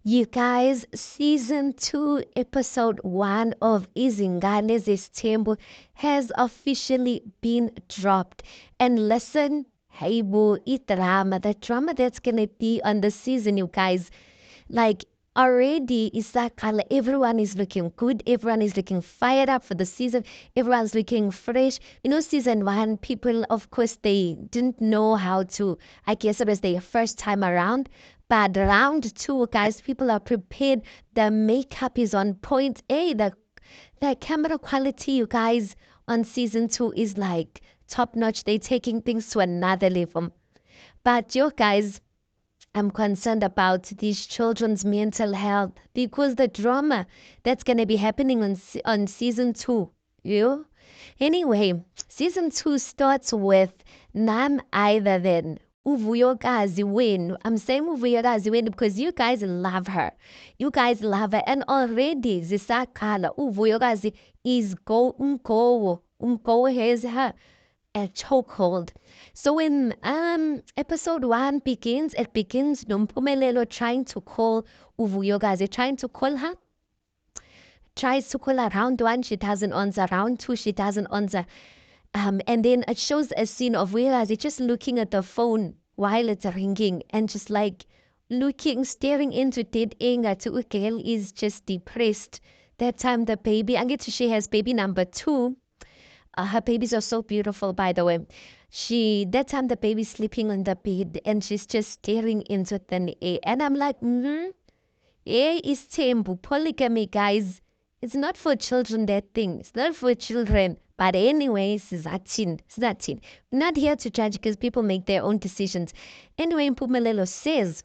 You guys, season 2, episode 1 of Izingane Zesthembu has officially been dropped. And listen, hey boo, the drama that's gonna be on the season, you guys. Like already, Isakala, everyone is looking good, everyone is looking fired up for the season, everyone's looking fresh. Season 1, people, of course, they didn't know how to, I guess it was their first time around. But round 2, guys, people are prepared. The makeup is on point. Hey, the camera quality, you guys, on season 2 is like top notch. They're taking things to another level. But you guys, I'm concerned about these children's mental health because the drama that's going to be happening on season 2. You? Anyway, season 2 starts with none other than Uvuyokazi wenu. I'm saying Uvuyokazi wenu because you guys love her. You guys love her. And already, Zisakala, Uvuyokazi is Umko has her a chokehold. So when episode 1 begins, it begins Nompumelelo trying to call Uvuyokazi, trying to call her. Tries to call her round 1, she doesn't answer. Round 2, she doesn't answer. And then it shows a scene of Uvuyokazi just looking at the phone while it's ringing and just like looking, staring into dead anger to Ukel is just depressed. That time the baby, I get to she has baby number 2. Her babies are so beautiful, by the way. That time the baby's sleeping on the bed and she's just staring into thin air. And I'm like, is tembu polygamy, guys. It's not for children, that thing. It's not for children. But anyway, Zatin. We're not here to judge because people make their own decisions. Anyway, Mpumelelo says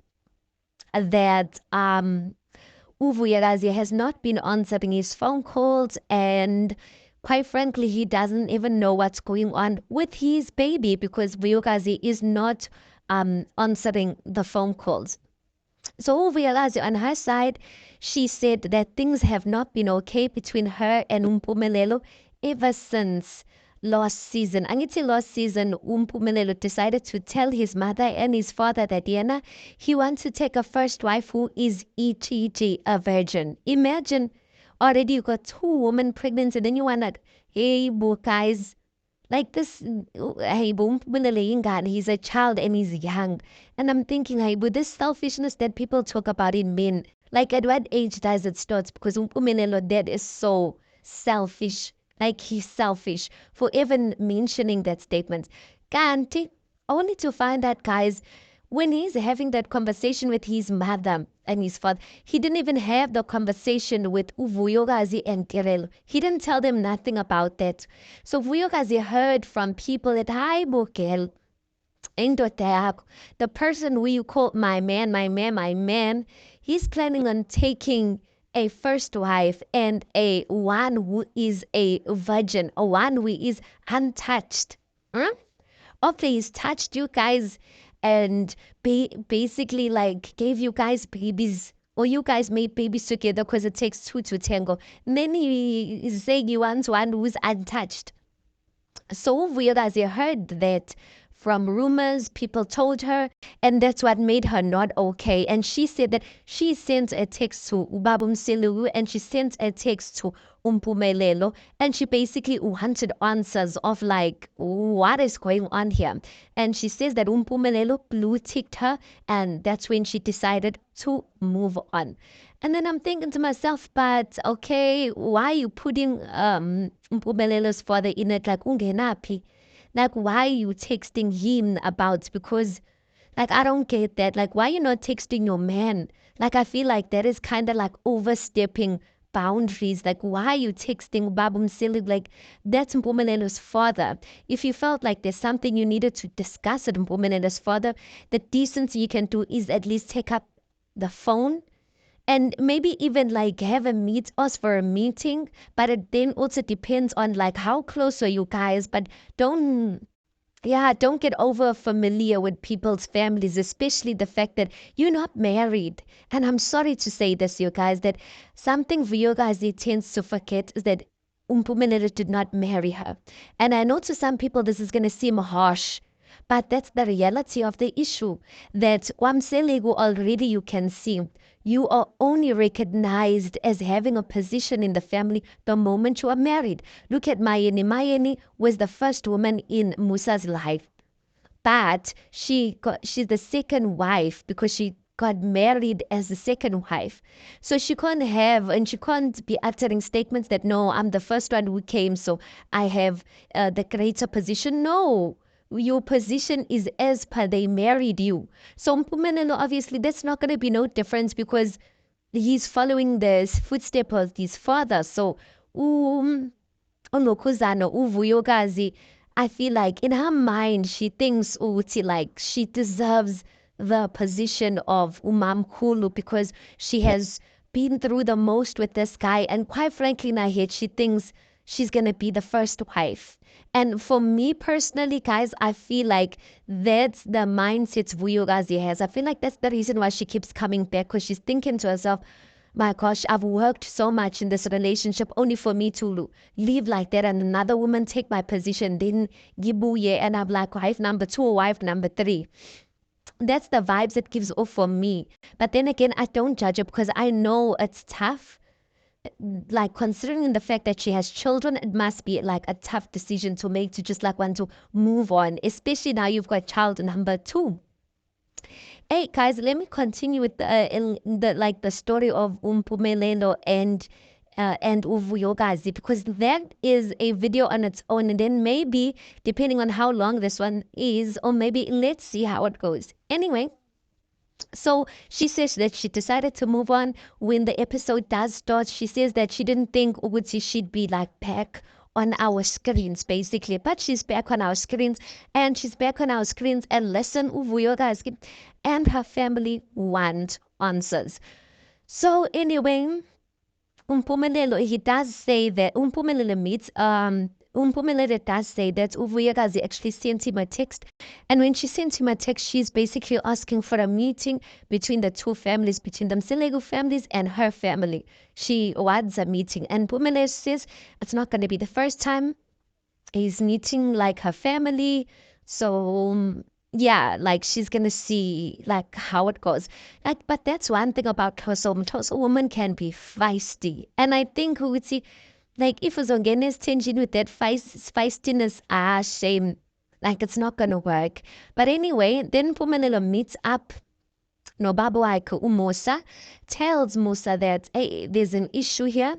that Uvuyokazi has not been answering his phone calls, and quite frankly, he doesn't even know what's going on with his baby because Uvuyokazi is not answering the phone calls. So Uvuyokazi, on her side, she said that things have not been okay between her and Mpumelelo ever since last season. Angithi last season, Mpumelelo decided to tell his mother and his father that he wants to take a first wife who is ETG, a virgin. Imagine already you got 2 women pregnant and then you want to, hey, guys, like this, hey, he's a child and he's young. And I'm thinking, hey, with this selfishness that people talk about in men, like at what age does it start? Because Mpumelelo dad is so selfish. Like he's selfish for even mentioning that statement. Kanti, only to find out, guys, when he's having that conversation with his mother and his father, he didn't even have the conversation with Uvuyokazi and Kirelo. He didn't tell them nothing about that. So Uvuyokazi heard from people that, hi, Bokel, the person who you call my man, he's planning on taking a first wife and a one who is a virgin, a one who is untouched. Huh? After he's touched you guys and basically like gave you guys babies, or you guys made babies together because it takes 2 to tango. And then he is saying he wants one who's untouched. So weird as he heard that from rumors, people told her, and that's what made her not okay. And she said that she sent a text to Ubabum Selulu and she sent a text to Umpumelelo, and she basically wanted answers of like, what is going on here? And she says that Umpumelelo blue ticked her, and that's when she decided to move on. And then I'm thinking to myself, but okay, why are you putting Mpumelele's father in it like ungenapi? Like, why are you texting him about? Because, like, I don't get that. Like, why you not texting your man? Like, I feel like that is kind of like overstepping boundaries. Like, why are you texting Babum Silly? Like, that's Mpumelele's father. If you felt like there's something you needed to discuss with Mpumelele's father, the decency you can do is at least take up the phone and maybe even like have us for a meeting, but it then also depends on like how close are you guys. But don't get over familiar with people's families, especially the fact that you're not married. And I'm sorry to say this, you guys, that something Vuyokazi tends to forget is that Umpumelelo did not marry her. And I know to some people this is going to seem harsh, But that's the reality of the issue. That Wamselegu already you can see. You are only recognized as having a position in the family the moment you are married. Look at Mayeni. Mayeni was the first woman in Musa's life, but she's the second wife because she got married as the second wife. So she can't have and she can't be uttering statements that no, I'm the first one who came, so I have the greater position. No. Your position is as per they married you. So Mpumelelo, obviously, that's not going to be no difference because he's following the footsteps of his father. So, uNokuzana Uvuyokazi, I feel like in her mind she thinks Uti like she deserves the position of Umamkulu because she has been through the most with this guy, and quite frankly in her head she thinks she's gonna be the first wife. And for me personally, guys, I feel like that's the mindset Vuyokazi has. I feel like that's the reason why she keeps coming back because she's thinking to herself, my gosh, I've worked so much in this relationship only for me to leave like that and another woman take my position. Then Gibuye and I'm like wife number two or wife number three. That's the vibes it gives off for me. But then again, I don't judge it because I know it's tough. Like considering the fact that she has children, it must be like a tough decision to make to just like want to move on, especially now you've got child number two. Hey guys, let me continue with the story of Umpumelelo and Uvuyokazi because that is a video on its own, and then maybe depending on how long this one is, or maybe let's see how it goes. Anyway, so she says that she decided to move on when the episode does start. She says that she didn't think Uguti she'd be like back on our screens basically, but she's back on our screens, and she's back on our screens, and listen, Uvuyokazi and her family want answers. So anyway, Umpumelelo, he does say that Umpumelelo does say that Uvuyakazi actually sent him a text. And when she sent him a text, she's basically asking for a meeting between the two families, between the Mselegu families and her family. She wants a meeting. And Umpumelelo says it's not going to be the first time he's meeting like her family. So yeah, like she's gonna see like how it goes. Like, but that's one thing about Toso. Toso woman can be feisty, and I think who would see, like, if Uzongene's tension with that feistiness, shame. Like it's not gonna work. But anyway, then Pumelelo meets up. No Babu Musa tells Musa that hey, there's an issue here.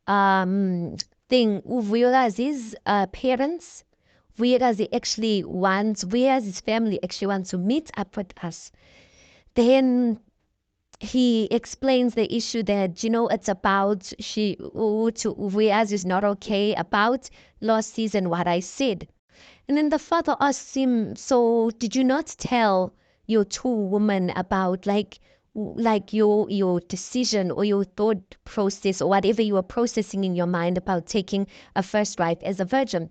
Thing Uvuyolazi's parents, Vuyokazi's family actually wants to meet up with us. Then he explains the issue that, it's about Vuyokazi is not okay about last season what I said. And then the father asks him, so did you not tell your two women about like your decision or your thought process or whatever you were processing in your mind about taking a first wife as a virgin?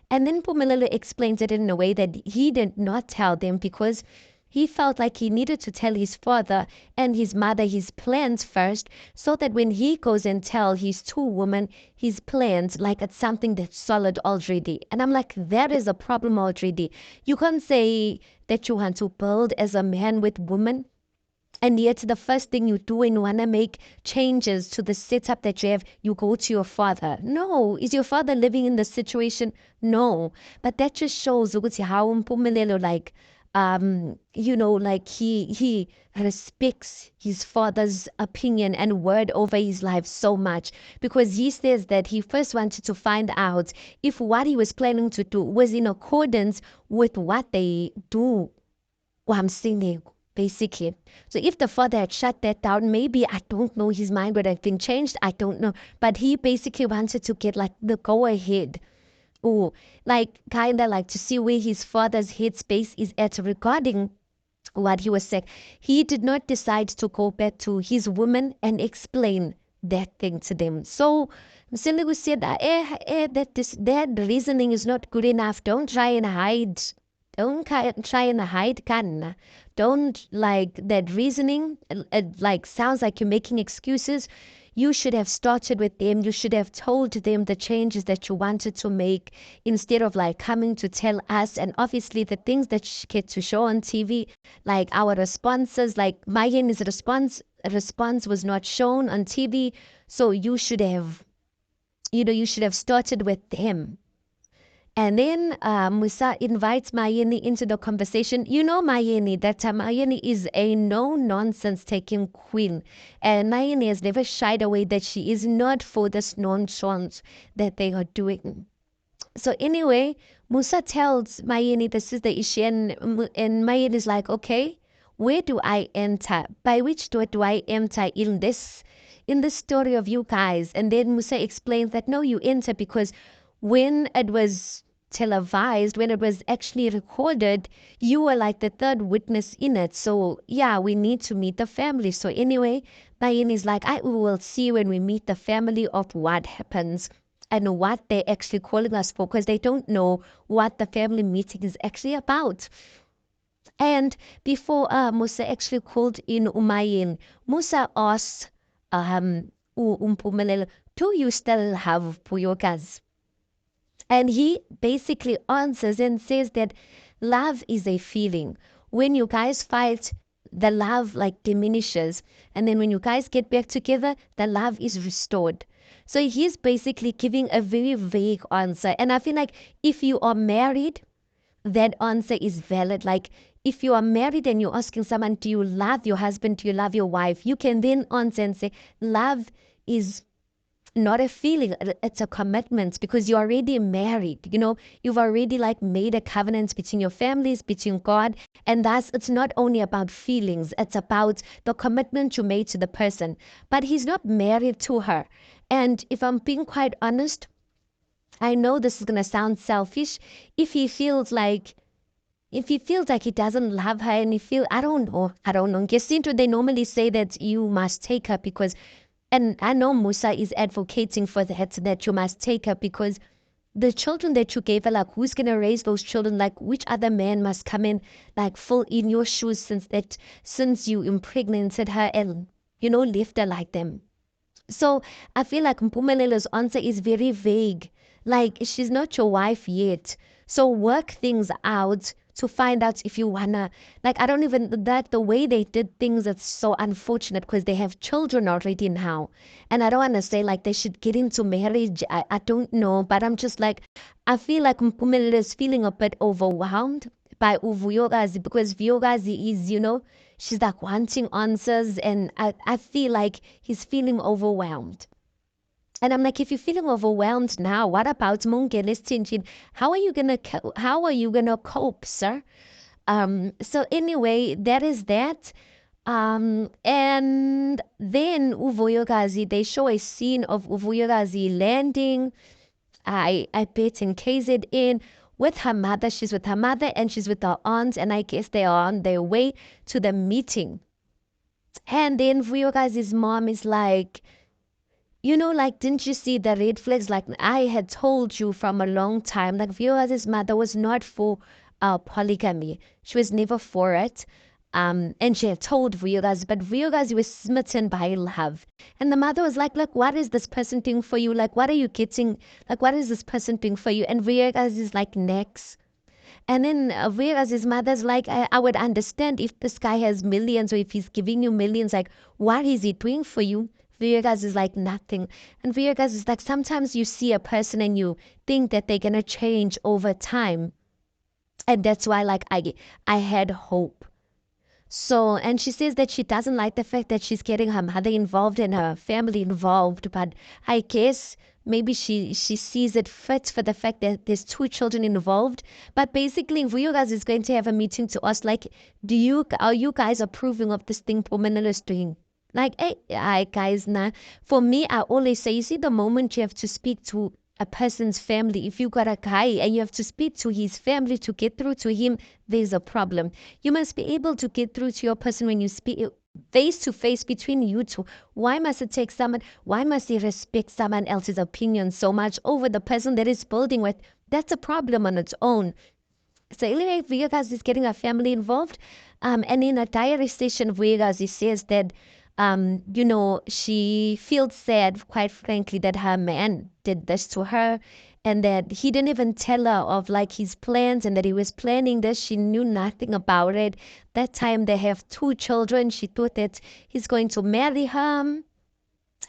And then Pumelelo explains it in a way that he did not tell them because he felt like he needed to tell his father and his mother his plans first, so that when he goes and tell his two women his plans, like it's something that's solid already. And I'm like, that is a problem already. You can't say that you want to build as a man with women, and yet the first thing you do when you want to make changes to the setup that you have, you go to your father. No. Is your father living in the situation? No. But that just shows ukuthi how Mpumelelo like he respects his father's opinion and word over his life so much, because he says that he first wanted to find out if what he was planning to do was in accordance with what they do. Wamsine, basically. So if the father had shut that down, maybe, I don't know, his mind would have been changed. I don't know. But he basically wanted to get like the go ahead. Oh, like kind of like to see where his father's headspace is at regarding what he was saying. He did not decide to go back to his woman and explain that thing to them. So Msiligu said, that reasoning is not good enough. Don't try and hide. Try and hide, Kanna. Don't like that reasoning. It like sounds like you're making excuses. you should have started with them. You should have told them the changes that you wanted to make instead of like coming to tell us. And obviously the things that get to show on TV, like our responses, like Mayen's response was not shown on TV. So you should have, you should have started with them. And then Musa invites Mayeni into the conversation. You know Mayeni, that Mayeni is a no-nonsense taking queen. And Mayeni has never shied away that she is not for this nonsense that they are doing. So anyway, Musa tells Mayeni this is the issue, and Mayeni is like, okay, where do I enter? By which door do I enter in this story of you guys? And then Musa explains that no, you enter because when it was televised, when it was actually recorded, you were like the third witness in it. So yeah, we need to meet the family. So anyway, Mayeni is like, I will see when we meet the family of what happens and what they're actually calling us for, because they don't know what the family meeting is actually about. And before Musa actually called in Umayin, Musa asked Umpumelelo, do you still have Puyokas? And he basically answers and says that love is a feeling. When you guys fight, the love like diminishes. And then when you guys get back together, the love is restored. So he's basically giving a very vague answer. And I feel like if you are married, that answer is valid. Like if you are married and you're asking someone, do you love your husband? Do you love your wife? You can then answer and say, love is not a feeling, it's a commitment, because you're already married. You've already like made a covenant between your families, between God, and thus it's not only about feelings, it's about the commitment you made to the person. But he's not married to her. And if I'm being quite honest, I know this is going to sound selfish. If he feels like he doesn't love her, and I don't know. Gesinto, they normally say that you must take her because, and I know Musa is advocating for that you must take her because the children that you gave her, like who's going to raise those children? Like which other man must come in, like fill in your shoes since you impregnated her and, left her like them. So I feel like Mpumelela's answer is very vague. Like she's not your wife yet. So work things out to find out if you wanna, like, I don't even, that the way they did things, it's so unfortunate because they have children already now. And I don't want to say like they should get into marriage. I don't know, but I'm just like, I feel like Mpumelelo is feeling a bit overwhelmed by Uvuyogazi because Vuyogazi is, she's like wanting answers, and I feel like he's feeling overwhelmed. And I'm like, if you're feeling overwhelmed now, what about Mungele's Tinchin? How are you gonna cope, sir? So anyway, that is that. And then Uvuyogazi, they show a scene of Uvuyogazi landing. I bet in KZN with her mother. She's with her mother and she's with her aunt, and I guess they are on their way to the meeting. And then Vuyogazi's mom is like, like, didn't you see the red flags? Like, I had told you from a long time. Like, Vuyogazi's mother was not for polygamy. She was never for it. And she had told Vuyogazi, but Vuyogazi was smitten by love. And the mother was like, look, what is this person doing for you? Like, what are you getting? Like, what is this person doing for you? And Vuyogazi is like, next. And then Vuyogazi's mother's like, I would understand if this guy has millions or if he's giving you millions. Like, what is he doing for you? Vuyogazi is like nothing. And Vuyogazi is like, sometimes you see a person and you think that they're going to change over time. And that's why, like, I had hope. So, and she says that she doesn't like the fact that she's getting her mother involved and her family involved, but I guess maybe she sees it fit for the fact that there's two children involved. But basically, Vuyogazi is going to have a meeting to us like, are you guys approving of this thing Mpumelelo is doing? Like, hey, guys, nah. For me, I always say, you see, the moment you have to speak to a person's family, if you got a guy and you have to speak to his family to get through to him, there's a problem. You must be able to get through to your person when you speak face to face between you two. Why must it take someone? Why must he respect someone else's opinion so much over the person that is building with? That's a problem on its own. So anyway, Vuyogazi is getting a family involved. And in a diary session, Vuyogazi says that she feels sad, quite frankly, that her man did this to her and that he didn't even tell her of like his plans and that he was planning this. She knew nothing about it. That time they have two children. She thought that he's going to marry her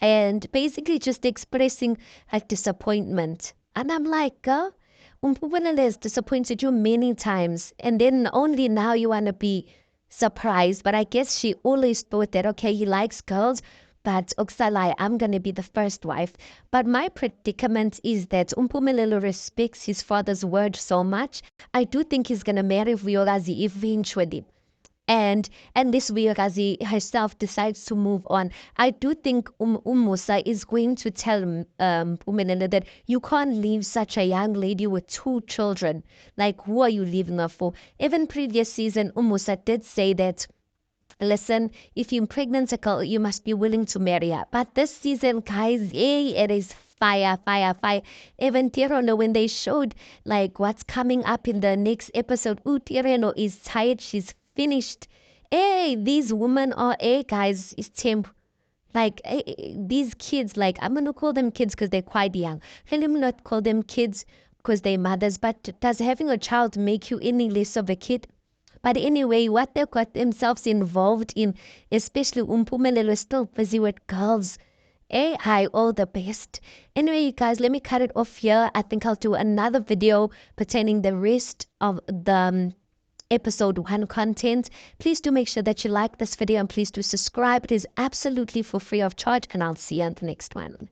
and basically just expressing like disappointment. And I'm like, girl, Umpumela has disappointed you many times, and then only now you want to be surprised. But I guess she always thought that, okay, he likes girls, but Oksalai, I'm going to be the first wife. But my predicament is that Umpumelelo respects his father's word so much. I do think he's going to marry Viorazi eventually. And this Viorazi herself decides to move on. I do think Musa is going to tell Pumelele that you can't leave such a young lady with two children. Like, who are you leaving her for? Even previous season, Musa did say that, listen, if you're pregnant, a girl, you must be willing to marry her. But this season, guys, hey, it is fire, fire, fire. Even Tirano, when they showed like what's coming up in the next episode, Tirano is tired. She's finished. Hey, these women are, hey, guys, it's temp. Like these kids, like I'm gonna call them kids because they're quite young. Let me not call them kids because they're mothers. But does having a child make you any less of a kid? But anyway, what they got themselves involved in, especially Umpumelelo, is still busy with girls. AI, all the best. Anyway, you guys, let me cut it off here. I think I'll do another video pertaining the rest of the episode 1 content. Please do make sure that you like this video and please do subscribe. It is absolutely for free of charge, and I'll see you on the next one.